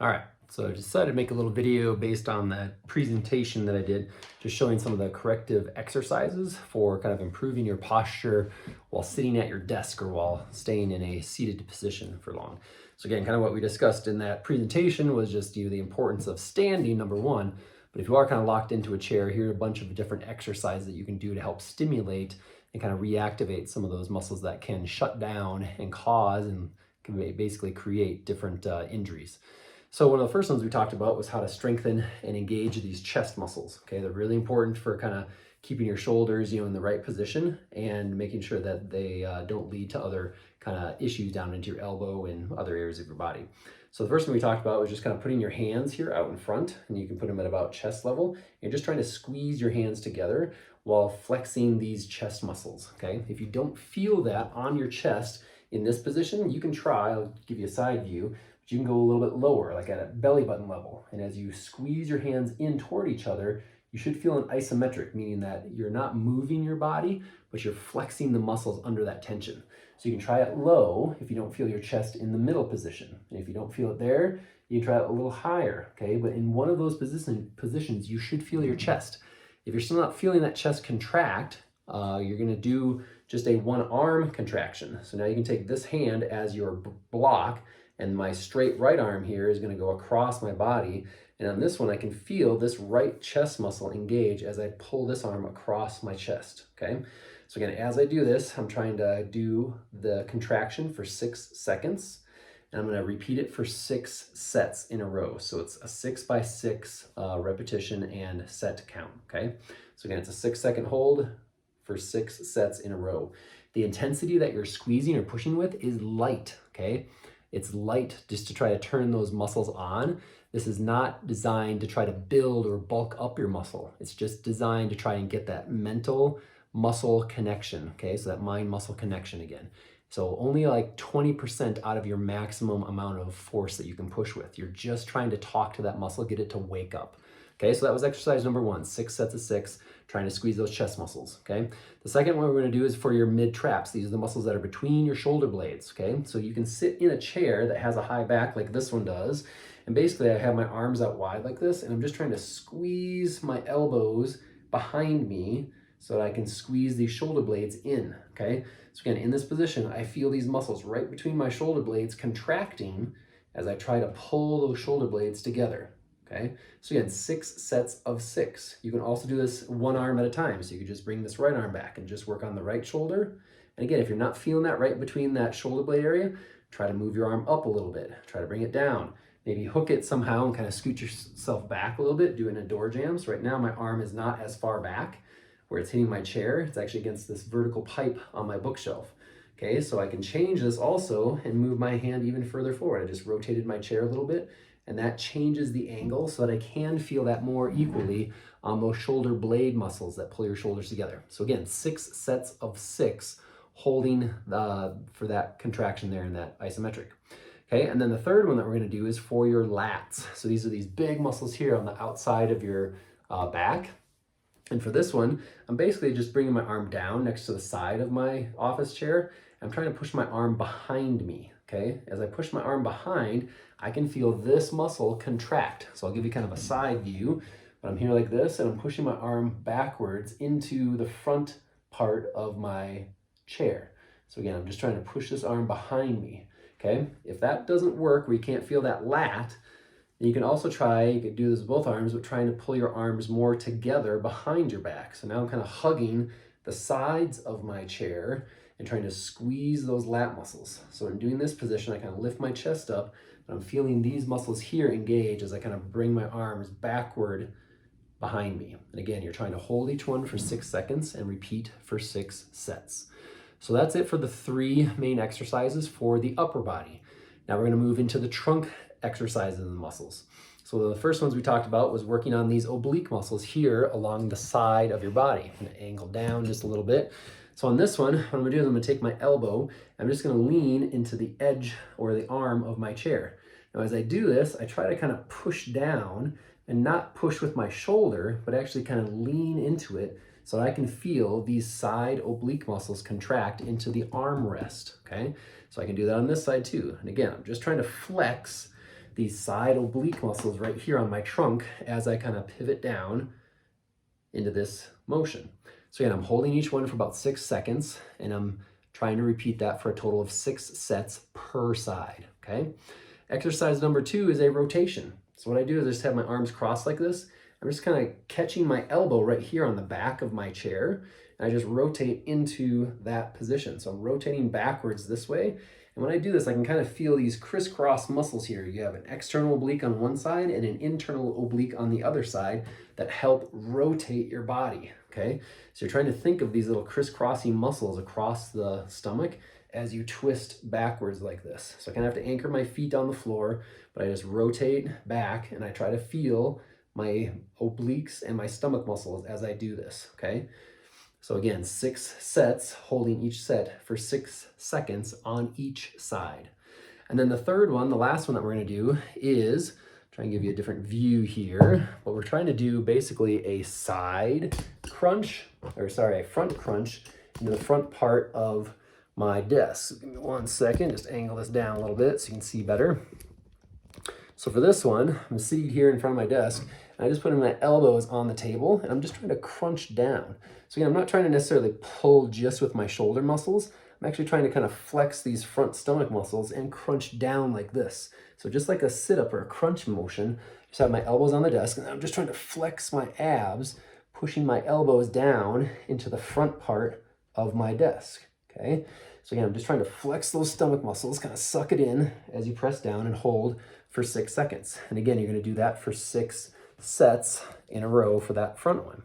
All right, so I decided to make a little video based on that presentation that I did, just showing some of the corrective exercises for kind of improving your posture while sitting at your desk or while staying in a seated position for long. So again, kind of what we discussed in that presentation was just the importance of standing, number one, but if you are kind of locked into a chair, here are a bunch of different exercises that you can do to help stimulate and kind of reactivate some of those muscles that can shut down and cause and can basically create different injuries. So one of the first ones we talked about was how to strengthen and engage these chest muscles. Okay, they're really important for kind of keeping your shoulders, in the right position and making sure that they don't lead to other kind of issues down into your elbow and other areas of your body. So the first one we talked about was just kind of putting your hands here out in front, and you can put them at about chest level. You're just trying to squeeze your hands together while flexing these chest muscles. Okay, if you don't feel that on your chest in this position, you can try. I'll give you a side view. You can go a little bit lower, like at a belly button level. And as you squeeze your hands in toward each other, you should feel an isometric, meaning that you're not moving your body, but you're flexing the muscles under that tension. So you can try it low if you don't feel your chest in the middle position. And if you don't feel it there, you can try it a little higher, okay? But in one of those positions, you should feel your chest. If you're still not feeling that chest contract, you're gonna do just a one arm contraction. So now you can take this hand as your block, and my straight right arm here is going to go across my body. And on this one, I can feel this right chest muscle engage as I pull this arm across my chest, okay? So again, as I do this, I'm trying to do the contraction for 6 seconds, and I'm going to repeat it for 6 sets in a row. So it's a 6x6 repetition and set count, okay? So again, it's a 6-second hold for 6 sets in a row. The intensity that you're squeezing or pushing with is light, okay? It's light just to try to turn those muscles on. This is not designed to try to build or bulk up your muscle. It's just designed to try and get that mental muscle connection, okay? So that mind-muscle connection again. So only like 20% out of your maximum amount of force that you can push with. You're just trying to talk to that muscle, get it to wake up. Okay, so that was exercise number 1, 6 sets of 6, trying to squeeze those chest muscles, okay? The second one we're gonna do is for your mid-traps. These are the muscles that are between your shoulder blades, okay? So you can sit in a chair that has a high back like this one does, and basically I have my arms out wide like this, and I'm just trying to squeeze my elbows behind me so that I can squeeze these shoulder blades in, okay? So again, in this position, I feel these muscles right between my shoulder blades contracting as I try to pull those shoulder blades together. Okay, so again, 6 sets of 6. You can also do this one arm at a time. So you could just bring this right arm back and just work on the right shoulder. And again, if you're not feeling that right between that shoulder blade area, try to move your arm up a little bit. Try to bring it down. Maybe hook it somehow and kind of scoot yourself back a little bit, doing a door jam. So right now my arm is not as far back where it's hitting my chair. It's actually against this vertical pipe on my bookshelf. Okay, so I can change this also and move my hand even further forward. I just rotated my chair a little bit, and that changes the angle so that I can feel that more equally on those shoulder blade muscles that pull your shoulders together. So again, 6 sets of 6 holding for that contraction there in that isometric. Okay, and then the third one that we're gonna do is for your lats. So these are these big muscles here on the outside of your back. And for this one, I'm basically just bringing my arm down next to the side of my office chair. I'm trying to push my arm behind me, okay? As I push my arm behind, I can feel this muscle contract. So I'll give you kind of a side view, but I'm here like this, and I'm pushing my arm backwards into the front part of my chair. So again, I'm just trying to push this arm behind me, okay? If that doesn't work, where you can't feel that lat, then you can also try, you could do this with both arms, but trying to pull your arms more together behind your back. So now I'm kind of hugging the sides of my chair and trying to squeeze those lat muscles. So in doing this position, I kind of lift my chest up, and I'm feeling these muscles here engage as I kind of bring my arms backward behind me. And again, you're trying to hold each one for 6 seconds and repeat for 6 sets. So that's it for the 3 main exercises for the upper body. Now we're gonna move into the trunk exercises and muscles. So the first ones we talked about was working on these oblique muscles here along the side of your body. I'm gonna angle down just a little bit. So on this one, what I'm gonna do is I'm gonna take my elbow, I'm just gonna lean into the edge or the arm of my chair. Now as I do this, I try to kind of push down and not push with my shoulder, but actually kind of lean into it so that I can feel these side oblique muscles contract into the armrest, okay? So I can do that on this side too. And again, I'm just trying to flex these side oblique muscles right here on my trunk as I kind of pivot down into this motion. So again, I'm holding each one for about 6 seconds, and I'm trying to repeat that for a total of 6 sets per side, okay? Exercise number 2 is a rotation. So what I do is I just have my arms crossed like this. I'm just kind of catching my elbow right here on the back of my chair, and I just rotate into that position. So I'm rotating backwards this way. And when I do this, I can kind of feel these crisscross muscles here. You have an external oblique on one side and an internal oblique on the other side that help rotate your body, okay? So you're trying to think of these little crisscrossing muscles across the stomach as you twist backwards like this. So I kind of have to anchor my feet on the floor, but I just rotate back and I try to feel my obliques and my stomach muscles as I do this, okay? So again, 6 sets, holding each set for 6 seconds on each side. And then the third one, the last one that we're gonna do is, try and give you a different view here, but we're trying to do basically a side crunch, or sorry, a front crunch into the front part of my desk. Give me 1 second, just angle this down a little bit so you can see better. So for this one, I'm sitting here in front of my desk, and I just put my elbows on the table, and I'm just trying to crunch down. So again, I'm not trying to necessarily pull just with my shoulder muscles. I'm actually trying to kind of flex these front stomach muscles and crunch down like this. So just like a sit-up or a crunch motion, just have my elbows on the desk, and I'm just trying to flex my abs, pushing my elbows down into the front part of my desk, okay? So again, I'm just trying to flex those stomach muscles, kind of suck it in as you press down and hold for 6 seconds. And again, you're gonna do that for 6 sets in a row for that front one.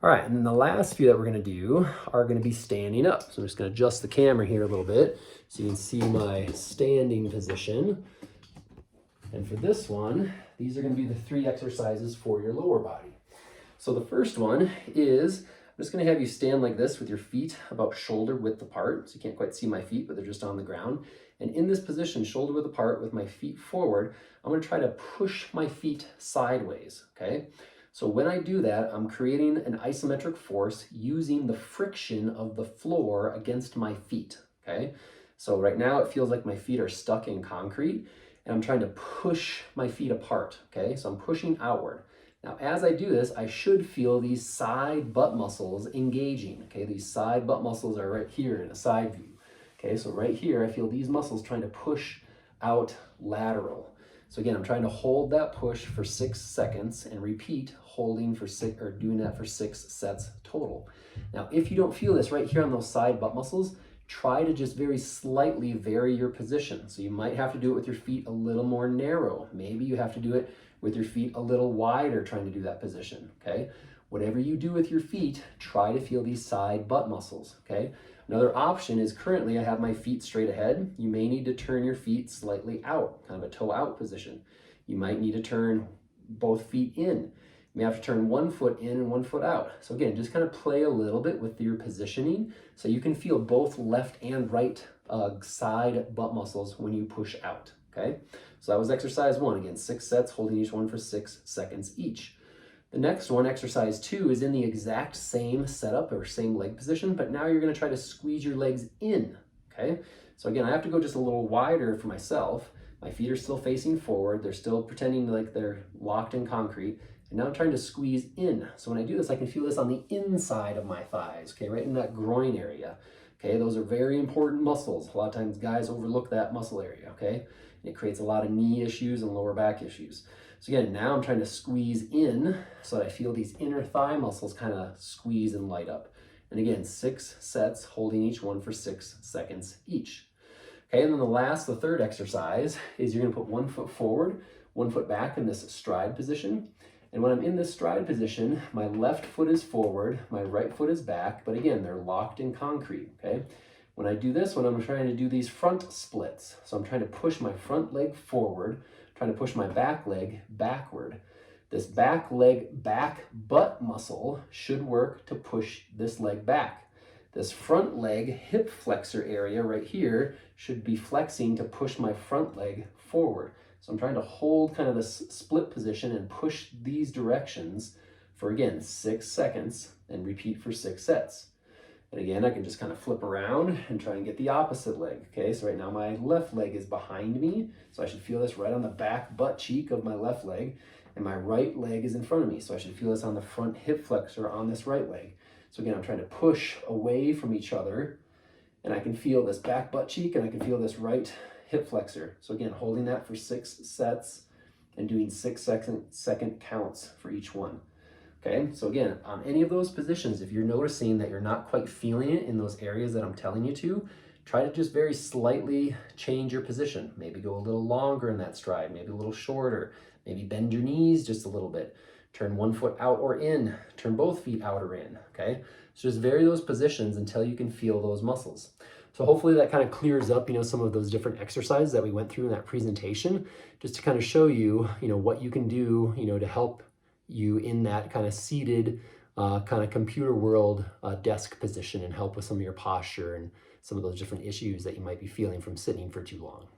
All right, and then the last few that we're gonna do are gonna be standing up. So I'm just gonna adjust the camera here a little bit so you can see my standing position. And for this one, these are gonna be the 3 exercises for your lower body. So the first one is, I'm just gonna have you stand like this with your feet about shoulder width apart. So you can't quite see my feet, but they're just on the ground. And in this position, shoulder width apart with my feet forward, I'm gonna try to push my feet sideways, okay? So when I do that, I'm creating an isometric force using the friction of the floor against my feet, okay? So right now it feels like my feet are stuck in concrete, and I'm trying to push my feet apart, okay? So I'm pushing outward. Now, as I do this, I should feel these side butt muscles engaging, okay? These side butt muscles are right here in a side view, okay? So right here, I feel these muscles trying to push out lateral. So again, I'm trying to hold that push for 6 seconds and repeat holding for 6, or doing that for 6 sets total. Now, if you don't feel this right here on those side butt muscles, try to just very slightly vary your position. So you might have to do it with your feet a little more narrow. Maybe you have to do it with your feet a little wider trying to do that position, okay? Whatever you do with your feet, try to feel these side butt muscles, okay? Another option is currently I have my feet straight ahead. You may need to turn your feet slightly out, kind of a toe out position. You might need to turn both feet in. You may have to turn one foot in and one foot out. So again, just kind of play a little bit with your positioning so you can feel both left and right side butt muscles when you push out, okay? So that was exercise 1. Again, 6 sets, holding each one for 6 seconds each. The next one, exercise 2, is in the exact same setup or same leg position, but now you're gonna try to squeeze your legs in, okay? So again, I have to go just a little wider for myself. My feet are still facing forward. They're still pretending like they're locked in concrete. And now I'm trying to squeeze in. So when I do this, I can feel this on the inside of my thighs, okay, right in that groin area. Okay, those are very important muscles. A lot of times guys overlook that muscle area, okay? And it creates a lot of knee issues and lower back issues. So again, now I'm trying to squeeze in so that I feel these inner thigh muscles kind of squeeze and light up. And again, 6 sets, holding each one for 6 seconds each. Okay, and then the third exercise is you're gonna put 1 foot forward, 1 foot back in this stride position. And when I'm in this stride position, my left foot is forward, my right foot is back, but again, they're locked in concrete, okay? When I do this one, I'm trying to do these front splits. So I'm trying to push my front leg forward, trying to push my back leg backward. This back leg back butt muscle should work to push this leg back. This front leg hip flexor area right here should be flexing to push my front leg forward. So I'm trying to hold kind of this split position and push these directions for, again, 6 seconds and repeat for 6 sets. And again, I can just kind of flip around and try and get the opposite leg. Okay, so right now my left leg is behind me, so I should feel this right on the back butt cheek of my left leg, and my right leg is in front of me, so I should feel this on the front hip flexor on this right leg. So again, I'm trying to push away from each other, and I can feel this back butt cheek, and I can feel this right hip flexor. So again, holding that for 6 sets and doing 6-second counts for each one. Okay, so again, on any of those positions, if you're noticing that you're not quite feeling it in those areas that I'm telling you to, try to just very slightly change your position. Maybe go a little longer in that stride, maybe a little shorter, maybe bend your knees just a little bit. Turn one foot out or in, turn both feet out or in, okay? So just vary those positions until you can feel those muscles. So hopefully that kind of clears up, some of those different exercises that we went through in that presentation, just to kind of show you, what you can do, to help you in that kind of seated, kind of computer world desk position and help with some of your posture and some of those different issues that you might be feeling from sitting for too long.